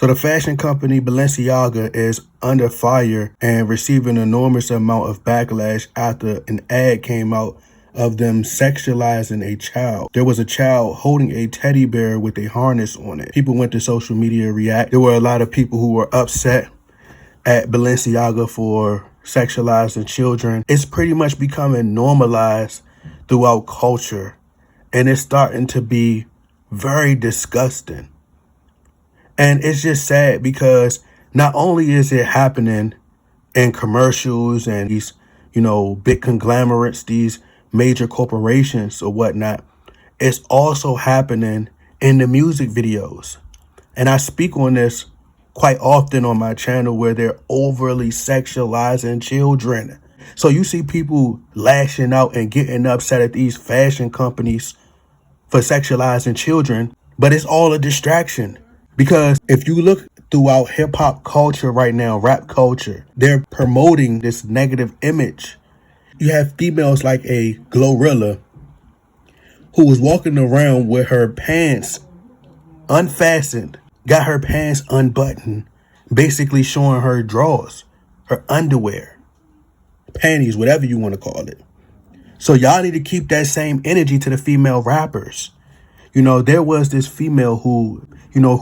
So the fashion company Balenciaga is under fire and receiving an enormous amount of backlash after an ad came out of them sexualizing a child. There was a child holding a teddy bear with a harness on it. People went to social media to react. There were a lot of people who were upset at Balenciaga for sexualizing children. It's pretty much becoming normalized throughout culture, and it's starting to be very disgusting. And it's just sad because not only is it happening in commercials and these, big conglomerates, these major corporations or whatnot, it's also happening in the music videos. And I speak on this quite often on my channel where they're overly sexualizing children. So you see people lashing out and getting upset at these fashion companies for sexualizing children, but it's all a distraction. Because if you look throughout hip hop culture right now, rap culture, they're promoting this negative image. You have females like a Glorilla who was walking around with her pants unfastened, got her pants unbuttoned, basically showing her drawers, her underwear, panties, whatever you want to call it. So y'all need to keep that same energy to the female rappers. There was this female who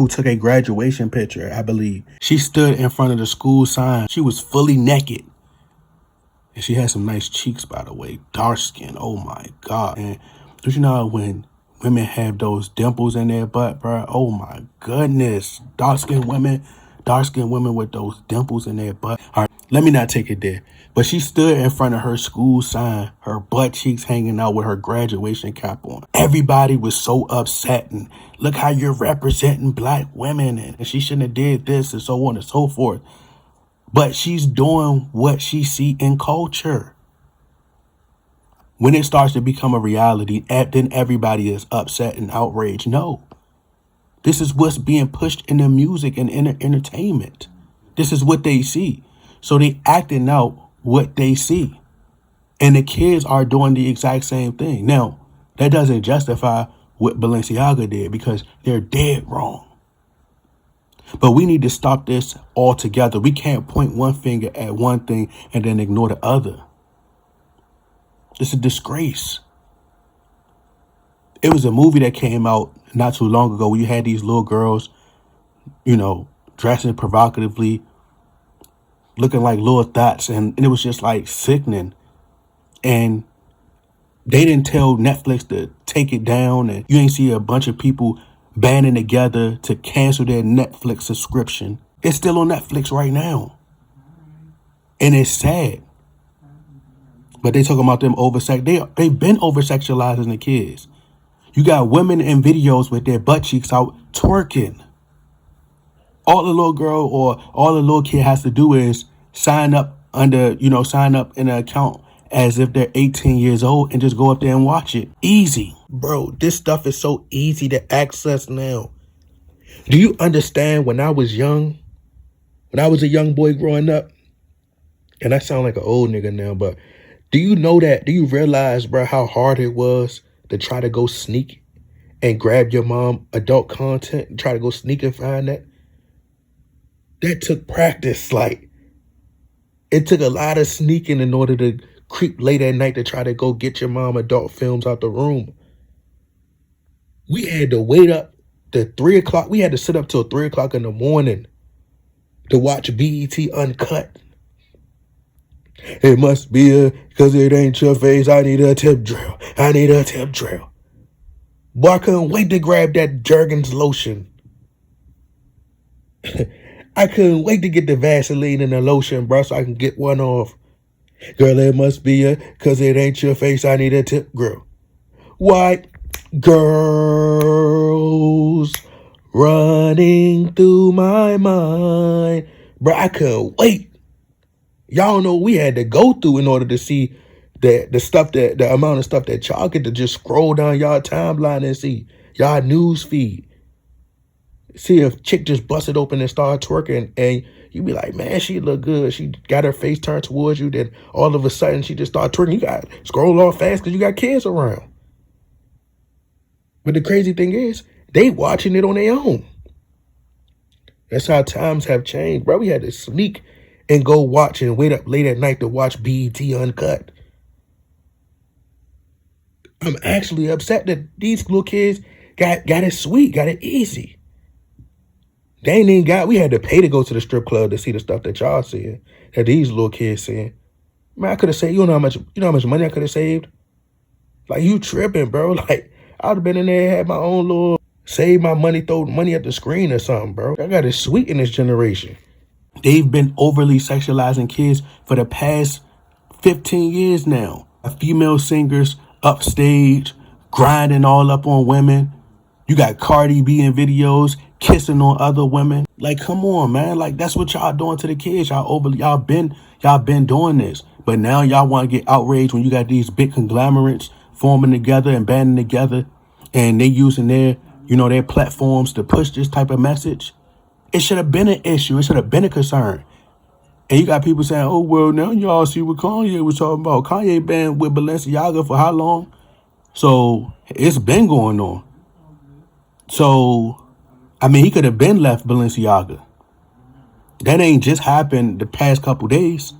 took a graduation picture, I believe. She stood in front of the school sign. She was fully naked. And she had some nice cheeks, by the way. Dark skin. Oh, my God. And don't you know when women have those dimples in their butt, bro? Oh, my goodness. Dark-skinned women with those dimples in their butt. All right, let me not take it there. But she stood in front of her school sign, her butt cheeks hanging out with her graduation cap on. Everybody was so upset and look how you're representing black women and she shouldn't have did this and so on and so forth. But she's doing what she see in culture. When it starts to become a reality, then everybody is upset and outraged. No, this is what's being pushed in the music and in the entertainment. This is what they see. So they acting out what they see. And the kids are doing the exact same thing. Now, that doesn't justify what Balenciaga did because they're dead wrong. But we need to stop this altogether. We can't point one finger at one thing and then ignore the other. It's a disgrace. It was a movie that came out not too long ago where you had these little girls, dressing provocatively, looking like little thoughts, and it was just like sickening. And they didn't tell Netflix to take it down, and you ain't see a bunch of people banding together to cancel their Netflix subscription. It's still on Netflix right now. And it's sad. But they talking about them they've been over-sexualizing the kids. You got women in videos with their butt cheeks out twerking. All the little girl or all the little kid has to do is sign up in an account as if they're 18 years old and just go up there and watch it. Easy. Bro, this stuff is so easy to access now. Do you understand when I was young, when I was a young boy growing up, and I sound like an old nigga now, but do you realize, bro, how hard it was to try to go sneak and grab your mom adult content and try to go sneak and find that? That took practice. Like, it took a lot of sneaking in order to creep late at night to try to go get your mom adult films out the room. We had to wait up to 3 o'clock. We had to sit up till 3 o'clock in the morning to watch BET Uncut. It must be because it ain't your face. I need a tip drill. Boy, I couldn't wait to grab that Jergens lotion. I couldn't wait to get the Vaseline and the lotion, bro, so I can get one off. Girl, it must be because it ain't your face. I need a tip grill. White girls running through my mind. Bro, I couldn't wait. Y'all know we had to go through in order to see the amount of stuff that y'all get to just scroll down y'all timeline and see y'all news feed. See if chick just busted open and started twerking and you be like, man, she look good. She got her face turned towards you. Then all of a sudden she just started twerking. You got to scroll off fast because you got kids around. But the crazy thing is they watching it on their own. That's how times have changed, bro. We had to sneak and go watch and wait up late at night to watch BET Uncut. I'm actually upset that these little kids got it sweet, got it easy. They ain't even got, we had to pay to go to the strip club to see the stuff that y'all seeing, that these little kids seeing. Man, I could have saved, you know how much money I could have saved? Like, you tripping, bro. Like, I'd have been in there, had my own little, save my money, throw money at the screen or something, bro. I got it sweet in this generation. They've been overly sexualizing kids for the past 15 years now. Female singers upstage, grinding all up on women. You got Cardi B in videos, kissing on other women. Like, come on, man. Like, that's what y'all doing to the kids. Y'all been doing this. But now y'all want to get outraged when you got these big conglomerates forming together and banding together, and they using their platforms to push this type of message. It should have been an issue. It should have been a concern. And you got people saying, oh, well, now y'all see what Kanye was talking about. Kanye been with Balenciaga for how long? So it's been going on. So, I mean, he could have been left Balenciaga. That ain't just happened the past couple days.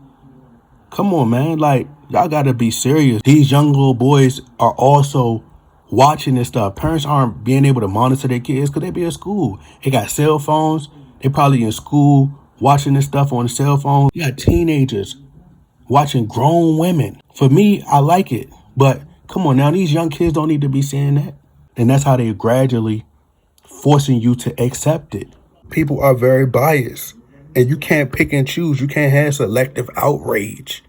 Come on, man. Like, y'all got to be serious. These young little boys are also watching this stuff. Parents aren't being able to monitor their kids because they be at school. They got cell phones. They probably in school watching this stuff on the cell phone. You got teenagers watching grown women. For me, I like it. But come on now, these young kids don't need to be seeing that. And that's how they gradually forcing you to accept it. People are very biased. And you can't pick and choose. You can't have selective outrage.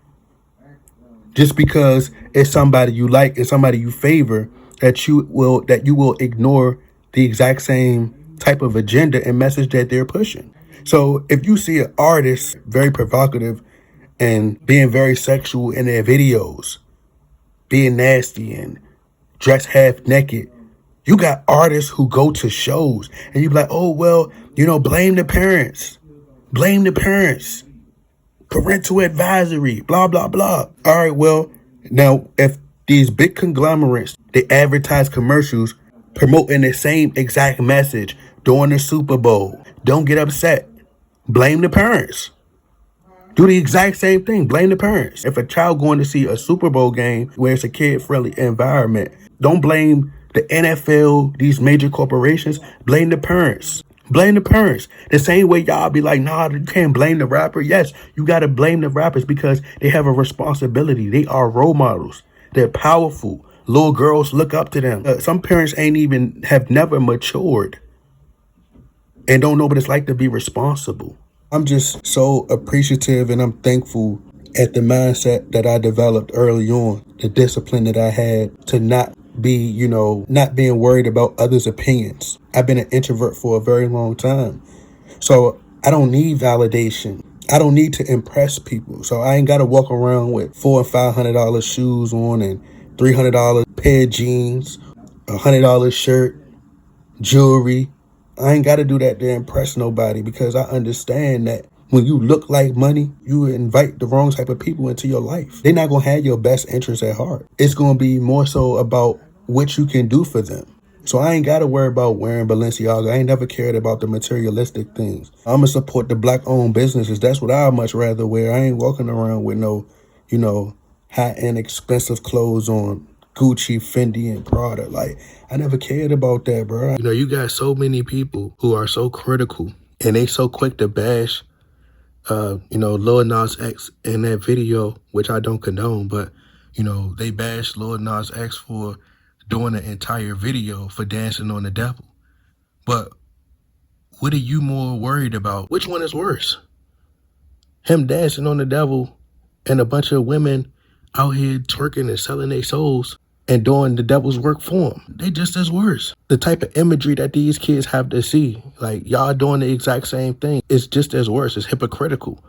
Just because it's somebody you like and somebody you favor, that you will ignore the exact same type of agenda and message that they're pushing. So if you see an artist very provocative and being very sexual in their videos, being nasty and dressed half naked, you got artists who go to shows and you be like, oh, well, blame the parents. Blame the parents. Parental advisory, blah, blah, blah. All right, well, now, if these big conglomerates, they advertise commercials promoting the same exact message during the Super Bowl, don't get upset. Blame the parents. Do the exact same thing. Blame the parents. If a child going to see a Super Bowl game where it's a kid-friendly environment, don't blame the NFL, these major corporations. Blame the parents. Blame the parents. The same way y'all be like, nah, you can't blame the rapper. Yes, you got to blame the rappers because they have a responsibility. They are role models. They're powerful. Little girls look up to them. Some parents have never matured and don't know what it's like to be responsible. I'm just so appreciative and I'm thankful at the mindset that I developed early on, the discipline that I had to not be, not being worried about others' opinions. I've been an introvert for a very long time. So I don't need validation. I don't need to impress people. So I ain't got to walk around with $400 and $500 shoes on and $300 pair of jeans, $100 shirt, jewelry. I ain't got to do that to impress nobody because I understand that when you look like money, you invite the wrong type of people into your life. They're not going to have your best interests at heart. It's going to be more so about what you can do for them. So I ain't got to worry about wearing Balenciaga. I ain't never cared about the materialistic things. I'm going to support the black-owned businesses. That's what I'd much rather wear. I ain't walking around with no, high-end expensive clothes on, Gucci, Fendi, and Prada. Like, I never cared about that, bro. You got so many people who are so critical and they so quick to bash, Lil Nas X in that video, which I don't condone, but, they bashed Lil Nas X for doing an entire video for dancing on the devil. But what are you more worried about? Which one is worse? Him dancing on the devil and a bunch of women out here twerking and selling their souls and doing the devil's work for them. They just as worse. The type of imagery that these kids have to see, like y'all doing the exact same thing, it's just as worse. It's hypocritical.